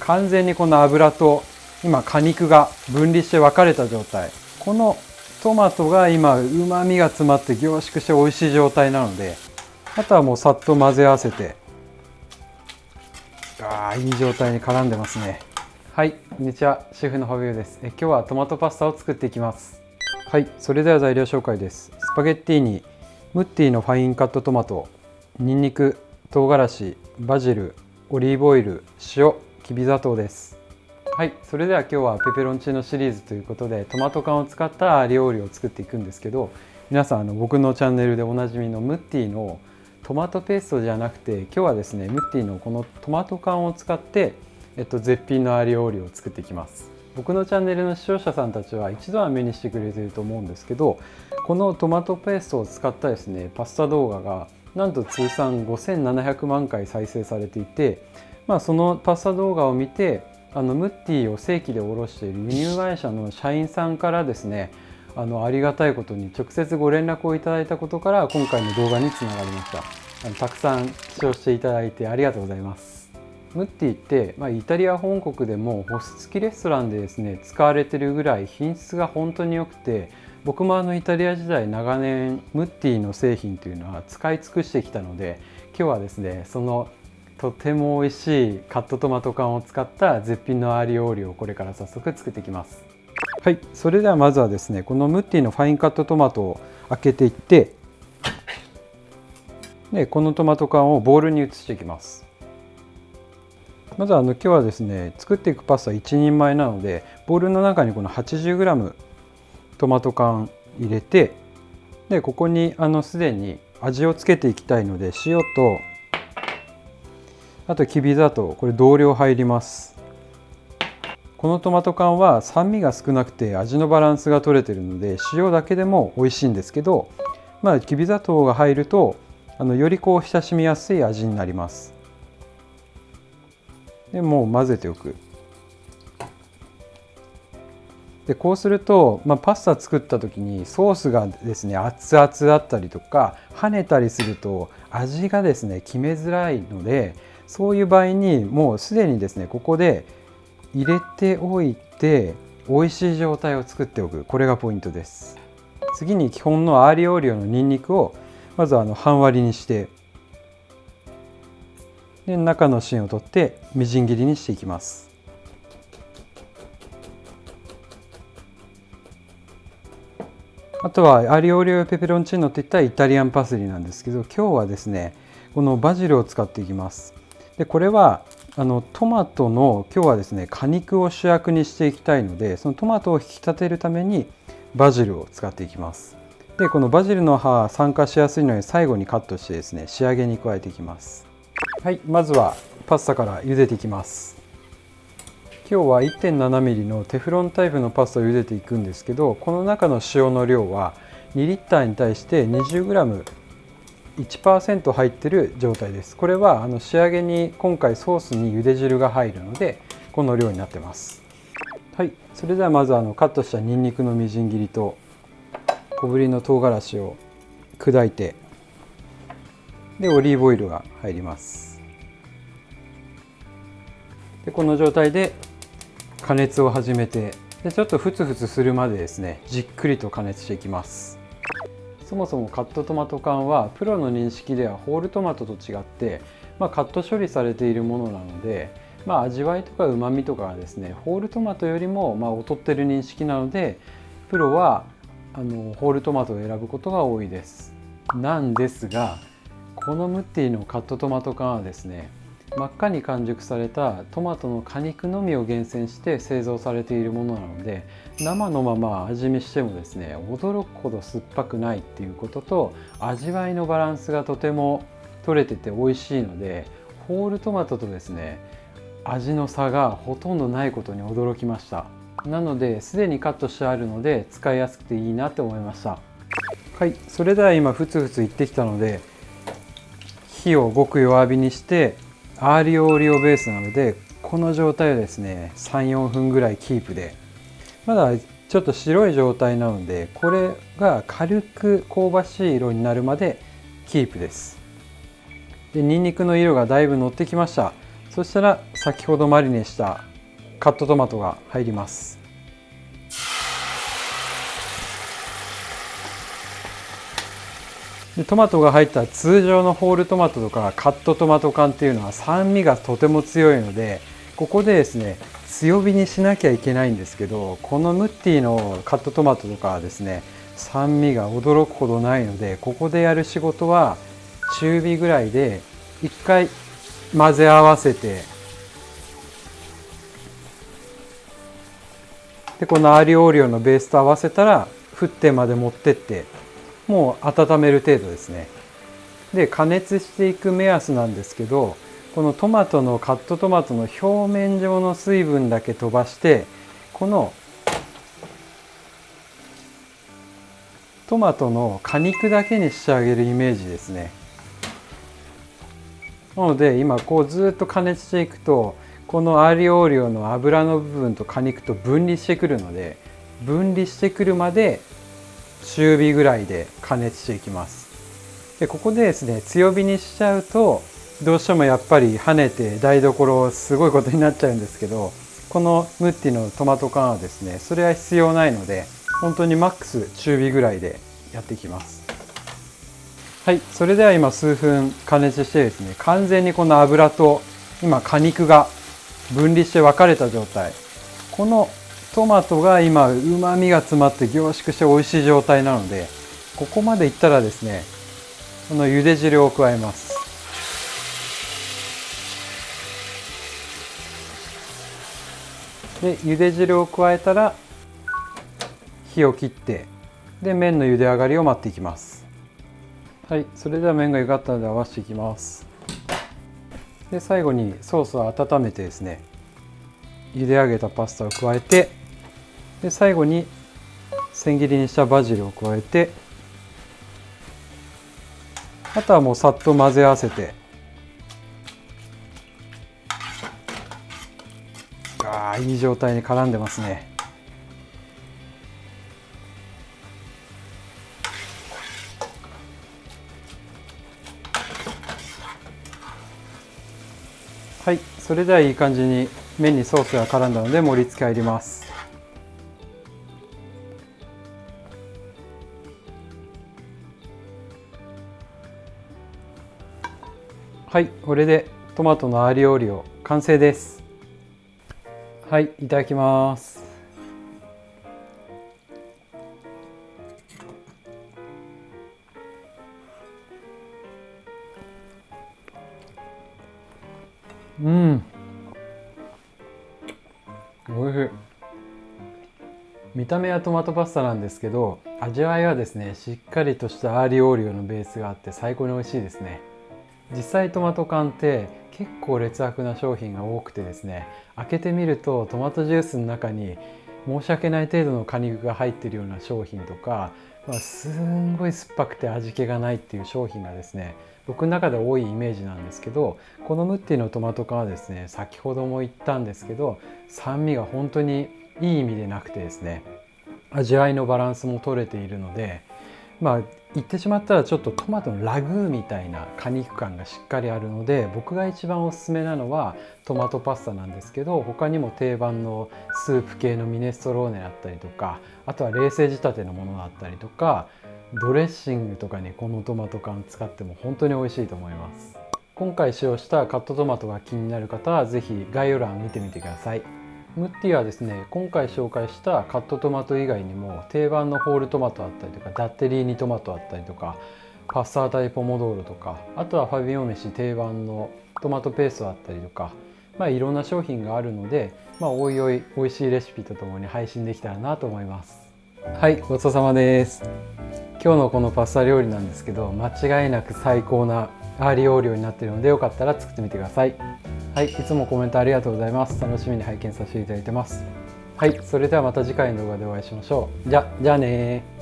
完全にこの油と今果肉が分離して分かれた状態。このトマトが今うまみが詰まって凝縮して美味しい状態なので、あとはもうさっと混ぜ合わせて、いい状態に絡んでますね。はい、こんにちは、シェフのファビオです。今日はトマトパスタを作っていきます。はい、それでは材料紹介です。スパゲッティにムッティのファインカットトマト、ニンニク、唐辛子、バジル、オリーブオイル、塩、きび砂糖です。はい、それでは今日はペペロンチーノシリーズということでトマト缶を使った料理を作っていくんですけど、皆さん僕のチャンネルでおなじみのムッティのトマトペーストじゃなくて、今日はですねムッティのこのトマト缶を使って、絶品の料理を作っていきます。僕のチャンネルの視聴者さんたちは一度は目にしてくれていると思うんですけど、このトマトペーストを使ったですねパスタ動画がなんと通算5700万回再生されていて、そのパスタ動画を見てムッティを正規で卸している輸入会社の社員さんからですねありがたいことに直接ご連絡をいただいたことから今回の動画につながりました。たくさん視聴していただいてありがとうございます。ムッティって、イタリア本国でも星付きレストランでですね使われてるぐらい品質が本当に良くて、僕もイタリア時代長年ムッティの製品というのは使い尽くしてきたので、今日はですねそのとても美味しいカットトマト缶を使った絶品の料理をこれから早速作っていきます。はい、それではまずはですねこのムッティのファインカットトマトを開けていって、でこのトマト缶をボウルに移していきます。まず今日はですね作っていくパスタ1人前なので、ボウルの中にこの 80g トマト缶入れて、でここにすでに味をつけていきたいので塩とあときび砂糖、これ同量入ります。このトマト缶は酸味が少なくて味のバランスが取れているので塩だけでも美味しいんですけど、きび砂糖が入るとより親しみやすい味になります。でもう混ぜておく。でこうすると、パスタ作った時にソースがですね熱々だったりとか跳ねたりすると味がですね決めづらいので、そういう場合にもうすでにですねここで入れておいて美味しい状態を作っておく、これがポイントです。次に基本のアーリオオリオのニンニクをまず半割りにして、で中の芯を取ってみじん切りにしていきます。あとはアリオオリオペペロンチーノといったイタリアンパセリなんですけど、今日はですねこのバジルを使っていきます。でこれはトマトの今日はですね果肉を主役にしていきたいので、そのトマトを引き立てるためにバジルを使っていきます。でこのバジルの葉酸化しやすいので最後にカットしてですね仕上げに加えていきます。はい、まずはパスタから茹でていきます。今日は 1.7mm のテフロンタイプのパスタを茹でていくんですけど、この中の塩の量は2リッターに対して 20g 1% 入ってる状態です。これは仕上げに今回ソースに茹で汁が入るのでこの量になってます。はい、それではまずカットしたニンニクのみじん切りと小ぶりの唐辛子を砕いて、でオリーブオイルが入ります。でこの状態で加熱を始めて、でちょっとフツフツするまでですねじっくりと加熱していきます。そもそもカットトマト缶はプロの認識ではホールトマトと違って、カット処理されているものなので、味わいとかうまみとかがですねホールトマトよりも劣ってる認識なので、プロはホールトマトを選ぶことが多いです。なんですがこのムッティのカットトマト缶はですね真っ赤に完熟されたトマトの果肉のみを厳選して製造されているものなので、生のまま味見してもですね驚くほど酸っぱくないっていうことと、味わいのバランスがとても取れてて美味しいので、ホールトマトとですね味の差がほとんどないことに驚きました。なのですでにカットしてあるので使いやすくていいなと思いました。はい、それでは今ふつふついってきたので火をごく弱火にして、アーリオオリオベースなのでこの状態をですね 3,4 分ぐらいキープで、まだちょっと白い状態なのでこれが軽く香ばしい色になるまでキープです。でニンニクの色がだいぶ乗ってきました。そしたら先ほどマリネしたカットトマトが入ります。でトマトが入った通常のホールトマトとかカットトマト缶っていうのは酸味がとても強いので、ここでですね強火にしなきゃいけないんですけど、このムッティのカットトマトとかはですね酸味が驚くほどないので、ここでやる仕事は中火ぐらいで一回混ぜ合わせて、でこのアーリオオリオのベースと合わせたら沸点まで持ってってもう温める程度ですね。で加熱していく目安なんですけど、このトマトのカットトマトの表面上の水分だけ飛ばして、このトマトの果肉だけにしてあげるイメージですね。なので今こうずっと加熱していくと、このアーリオオリオの油の部分と果肉と分離してくるので、分離してくるまで中火ぐらいで加熱していきます。でここでですね強火にしちゃうとどうしてもやっぱり跳ねて台所すごいことになっちゃうんですけど、このムッティのトマト缶はですねそれは必要ないので、本当にマックス中火ぐらいでやっていきます。はい、それでは今数分加熱してですね、完全にこの油と今果肉が分離して分かれた状態、このトマトが今うまみが詰まって凝縮して美味しい状態なので、ここまでいったらですねこの茹で汁を加えます。で茹で汁を加えたら火を切って、で麺の茹で上がりを待っていきます。はい、それでは麺が茹がったので合わせていきます。で最後にソースを温めてですね茹で上げたパスタを加えて、で最後に千切りにしたバジルを加えて、あとはもうさっと混ぜ合わせて、いい状態に絡んでますね。はい、それではいい感じに麺にソースが絡んだので盛り付け入ります。はい、これでトマトのアーリオオリオ完成です。はい、いただきます。うん、おいしい。見た目はトマトパスタなんですけど、味わいはですねしっかりとしたアーリオオリオのベースがあって最高に美味しいですね。実際トマト缶って結構劣悪な商品が多くてですね、開けてみるとトマトジュースの中に申し訳ない程度の果肉が入っているような商品とか、すんごい酸っぱくて味気がないっていう商品がですね僕の中で多いイメージなんですけど、このムッティのトマト缶はですね先ほども言ったんですけど、酸味が本当にいい意味でなくてですね、味わいのバランスも取れているので、言ってしまったらちょっとトマトのラグーみたいな果肉感がしっかりあるので、僕が一番おすすめなのはトマトパスタなんですけど、他にも定番のスープ系のミネストローネだったりとか、あとは冷製仕立てのものだったりとか、ドレッシングとかにこのトマト缶使っても本当に美味しいと思います。今回使用したカットトマトが気になる方は是非概要欄を見てみてください。ムッティはですね今回紹介したカットトマト以外にも定番のホールトマトだったりとかダッテリーニトマトだったりとかパッサータイポモドーロとか、あとはファビオ飯定番のトマトペーストだったりとか、いろんな商品があるので、おいおい美味しいレシピとともに配信できたらなと思います。はい、ごちそうさまです。今日のこのパスタ料理なんですけど、間違いなく最高なアーリオオリオになっているので、よかったら作ってみてください。はい、いつもコメントありがとうございます。楽しみに拝見させていただいてます。はい、それではまた次回の動画でお会いしましょう。じゃあねー。